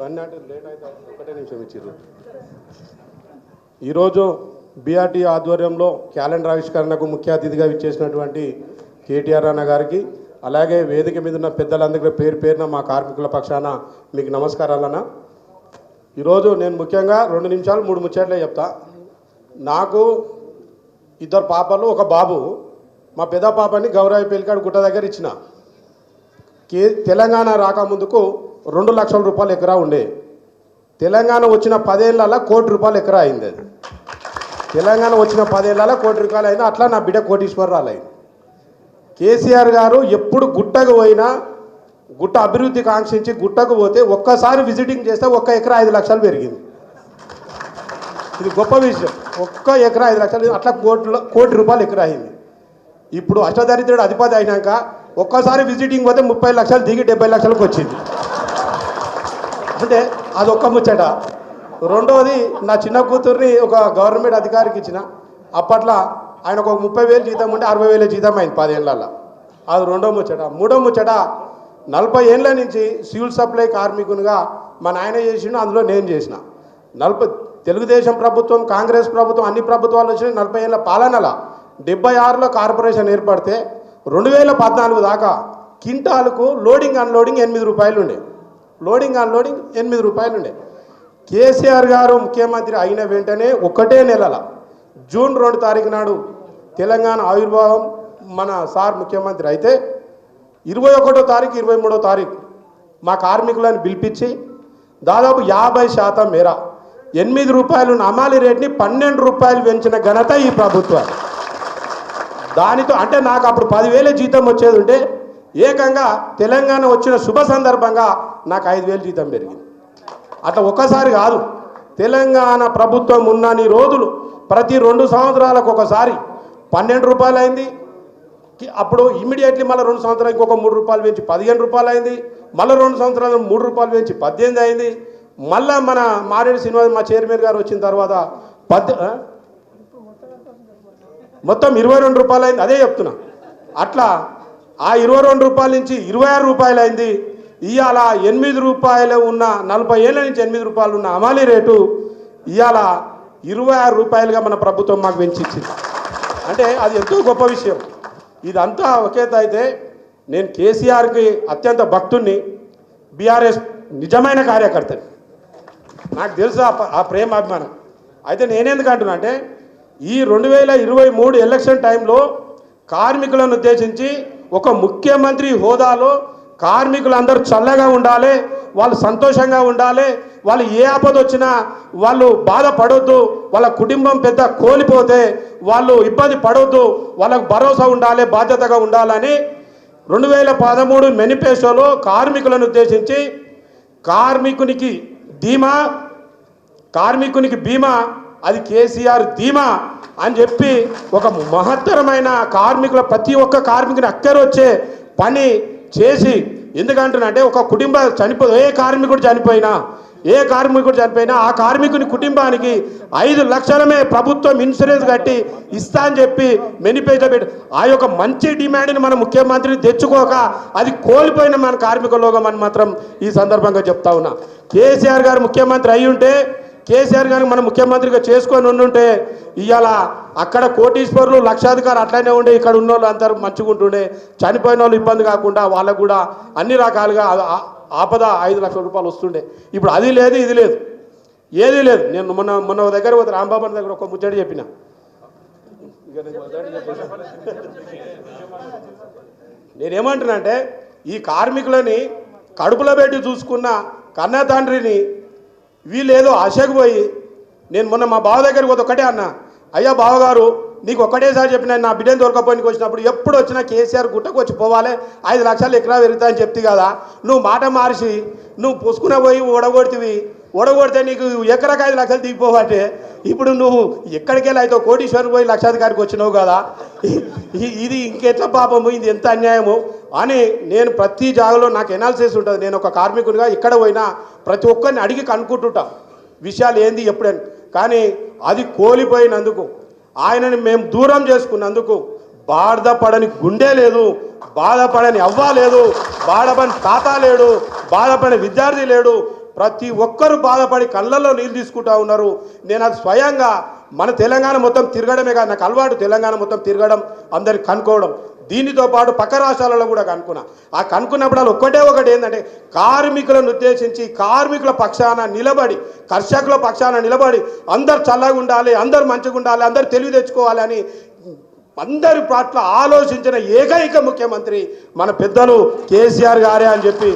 ఇవన్నీ అంటే లేట్ అయితే ఒకటే నిమిషం ఇచ్చిర్రు. ఈరోజు బీఆర్టీ ఆధ్వర్యంలో క్యాలెండర్ ఆవిష్కరణకు ముఖ్య అతిథిగా విచ్చేసినటువంటి కేటీఆర్ అన్న గారికి, అలాగే వేదిక మీద ఉన్న పెద్దలందరికీ పేరు పేరున మా కార్మికుల పక్షాన మీకు నమస్కారాలన్న. ఈరోజు నేను ముఖ్యంగా 2 నిమిషాలు 3 ముచ్చట్లే చెప్తా. నాకు 2 పాపలు, ఒక బాబు. మా పెద్ద పాపని గౌరవ పెళ్ళికాడు గుట్ట దగ్గర ఇచ్చిన. తెలంగాణ రాకముందుకు 2 లక్షల రూపాయలు ఎకరా ఉండే. తెలంగాణ వచ్చిన 10 ఏళ్ళ ₹1 కోటి ఎకరా అయింది. అది తెలంగాణ వచ్చిన 10 ఏళ్ళ ₹1 కోటి అయింది. అట్లా నా బిడ్డ కోటీశ్వరరాలు అయింది. కేసీఆర్ గారు ఎప్పుడు గుట్టకు పోయినా, గుట్ట అభివృద్ధి కాంక్షించి గుట్టకు పోతే ఒక్కసారి విజిటింగ్ చేస్తే 1 ఎకరా 5 లక్షలు పెరిగింది. ఇది గొప్ప విషయం. 1 ఎకరా 5 లక్షలు, అట్లా ₹1 కోటి ఎకరా అయింది. ఇప్పుడు అష్టదరిద్రుడు అధిపతి అయినాక ఒక్కసారి విజిటింగ్ పోతే 30 లక్షలు దిగి 70 లక్షలకు వచ్చింది. అంటే అదొక్క ముచ్చట. రెండోది, నా చిన్న కూతుర్ని ఒక గవర్నమెంట్ అధికారికి ఇచ్చిన. అప్పట్లో ఆయన ఒక 30,000 జీతం ఉంటే 60,000 జీతం అయింది 10 ఏళ్ళల్లో. అది రెండో ముచ్చట. మూడో ముచ్చట, 40 ఏళ్ళ నుంచి సివిల్ సప్లై కార్మికునిగా మా నాయన చేసిన, అందులో నేను చేసిన. తెలుగుదేశం ప్రభుత్వం, కాంగ్రెస్ ప్రభుత్వం, అన్ని ప్రభుత్వాలు వచ్చినాయి. 40 ఏళ్ళ పాలనలో 76లో కార్పొరేషన్ ఏర్పడితే 2014 దాకా కింటాలకు లోడింగ్ అన్లోడింగ్ ₹8 ఉండే. లోడింగ్ అన్లోడింగ్ ₹8 ఉండే. కేసీఆర్ గారు ముఖ్యమంత్రి అయిన వెంటనే ఒకటే నెలల జూన్ 2 తారీఖు నాడు తెలంగాణ ఆవిర్భావం మన సార్ ముఖ్యమంత్రి అయితే 21వ తారీఖు 23వ తారీఖు మా కార్మికులను పిలిపించి దాదాపు 50% మేర ₹8 హమాలీ రేట్ని ₹12 పెంచిన ఘనత ఈ ప్రభుత్వాన్ని. దానితో అంటే నాకు అప్పుడు 10,000 జీతం వచ్చేది ఉంటే ఏకంగా తెలంగాణ వచ్చిన శుభ సందర్భంగా నాకు 5,000 జీతం పెరిగింది. అట్లా ఒక్కసారి కాదు, తెలంగాణ ప్రభుత్వం ఉన్నన్ని రోజులు ప్రతి 2 సంవత్సరాలకు ఒకసారి ₹12 అయింది. అప్పుడు ఇమ్మీడియట్లీ మళ్ళీ 2 సంవత్సరాలు ఇంకొక ₹3 పెంచి ₹15 అయింది. మళ్ళీ 2 సంవత్సరాలు ₹3 పెంచి 18 అయింది. మళ్ళీ మన మారేడు శ్రీనివాస్ మా చైర్మన్ గారు వచ్చిన తర్వాత మొత్తం ₹22 అయింది. అదే చెప్తున్నా. అట్లా ఆ ₹22 నుంచి ₹26 అయింది. ఇవాళ ₹8 ఉన్న 40 ఏళ్ళ నుంచి ₹8 ఉన్న హమాలీ రేటు ఇవాళ ₹26గా మన ప్రభుత్వం మాకు పెంచిచ్చింది. అంటే అది ఎంతో గొప్ప విషయం. ఇదంతా ఒకేత అయితే నేను కేసీఆర్కి అత్యంత భక్తుణ్ణి, బీఆర్ఎస్ నిజమైన కార్యకర్తని. నాకు తెలుసు ఆ ప్రేమ అభిమానం. అయితే నేనెందుకు అంటున్నా అంటే, ఈ 2023 ఎలక్షన్ టైంలో కార్మికులను ఉద్దేశించి ఒక ముఖ్యమంత్రి హోదాలో కార్మికులందరూ చల్లగా ఉండాలి, వాళ్ళు సంతోషంగా ఉండాలి, వాళ్ళు ఏ ఆపద వచ్చినా వాళ్ళు బాధపడొద్దు, వాళ్ళ కుటుంబం పెద్ద కోల్పోతే వాళ్ళు ఇబ్బంది పడొద్దు, వాళ్ళకు భరోసా ఉండాలి, బాధ్యతగా ఉండాలని 2013 మేనిఫెస్టోలో కార్మికులను ఉద్దేశించి కార్మికునికి బీమా అది కేసీఆర్ ధీమా అని చెప్పి ఒక మహత్తరమైన కార్మికుల ప్రతి ఒక్క కార్మికుని అక్కరొచ్చే పని చేసి, ఎందుకంటున్నానంటే ఒక కుటుంబం ఏ కార్మికుడు చనిపోయినా ఆ కార్మికుని కుటుంబానికి 5 లక్షలమే ప్రభుత్వం ఇన్సూరెన్స్ కట్టి ఇస్తా అని చెప్పి మేనిఫెస్టో పెట్టి ఆ యొక్క మంచి డిమాండ్ని మన ముఖ్యమంత్రిని తెచ్చుకోక అది కోల్పోయిన మన కార్మికులోగా మనం మాత్రం ఈ సందర్భంగా చెప్తా ఉన్నా. కేసీఆర్ గారు ముఖ్యమంత్రి అయి ఉంటే, కేసీఆర్ గారిని మనం ముఖ్యమంత్రిగా చేసుకొని ఉండుంటే ఇవాళ అక్కడ కోటీశ్వరులు లక్షాధికారు అట్లనే ఉండే, ఇక్కడ ఉన్న వాళ్ళు అందరూ మంచిగుంటుండే, చనిపోయిన వాళ్ళు ఇబ్బంది కాకుండా వాళ్ళకు కూడా అన్ని రకాలుగా ఆపద ₹5 లక్షల వస్తుండే. ఇప్పుడు అది లేదు, ఇది లేదు, ఏదీ లేదు. నేను మొన్న దగ్గర పోతే రాంబాబు దగ్గర ఒక ముచ్చట చెప్పిన. నేనేమంటున్నా అంటే, ఈ కార్మికులని కడుపులో పెట్టి చూసుకున్న కన్న తండ్రిని వీళ్ళు ఏదో ఆశకు పోయి, నేను మొన్న మా బావ దగ్గరికి పోతే ఒకటే అన్నా, అయ్యా బావగారు నీకు ఒక్కటేసారి చెప్పిన నా బిడ్డను దొరకపోయినకి వచ్చినప్పుడు ఎప్పుడు వచ్చినా కేసీఆర్ గుట్టకు వచ్చి పోవాలి, 5 లక్షలు ఎకరా పెరుగుతాయని చెప్తే కదా, నువ్వు మాట మార్చి నువ్వు పుసుకున పోయి ఓడగొడితే నీకు ఎకరాకి 5 లక్షలు దిగిపోవాలంటే ఇప్పుడు నువ్వు ఎక్కడికి వెళ్ళి అయితే కోటీశ్వరు పోయి లక్షాధికారికి వచ్చినావు కదా, ఇది ఇంకెట్లా పాపము, ఇది ఎంత అన్యాయము అని నేను ప్రతి జాగలో నాకు ఎనాలిసిస్ ఉంటుంది. నేను ఒక కార్మికునిగా ఎక్కడ పోయినా ప్రతి ఒక్కరిని అడిగి కనుక్కుంటుంటా విషయాలు ఏంది ఎప్పుడని. కానీ అది కోల్పోయినందుకు, ఆయనని మేము దూరం చేసుకున్నందుకు బాధపడని గుండె లేదు, బాధపడని అవ్వ లేదు, బాధపడని తాత లేడు, బాధపడని విద్యార్థి లేడు, ప్రతి ఒక్కరు బాధపడి కళ్ళల్లో నీళ్ళు తీసుకుంటా ఉన్నారు. నేను అది స్వయంగా మన తెలంగాణ మొత్తం తిరగడమే కాదు, నాకు అలవాటు తెలంగాణ మొత్తం తిరగడం, అందరికి కనుక్కోవడం. దీనితో పాటు పక్క రాష్ట్రాలలో కూడా కనుక్కున్నా. ఆ కనుక్కున్నప్పుడు ఒకటి ఏంటంటే కార్మికులను ఉద్దేశించి కార్మికుల పక్షాన నిలబడి, కర్షకుల పక్షాన నిలబడి అందరు చల్లగా ఉండాలి, అందరు మంచిగా ఉండాలి, అందరు తెలివి తెచ్చుకోవాలి అని అందరి పట్ల ఆలోచించిన ఏకైక ముఖ్యమంత్రి మన పెద్దలు కేసీఆర్ గారే అని చెప్పి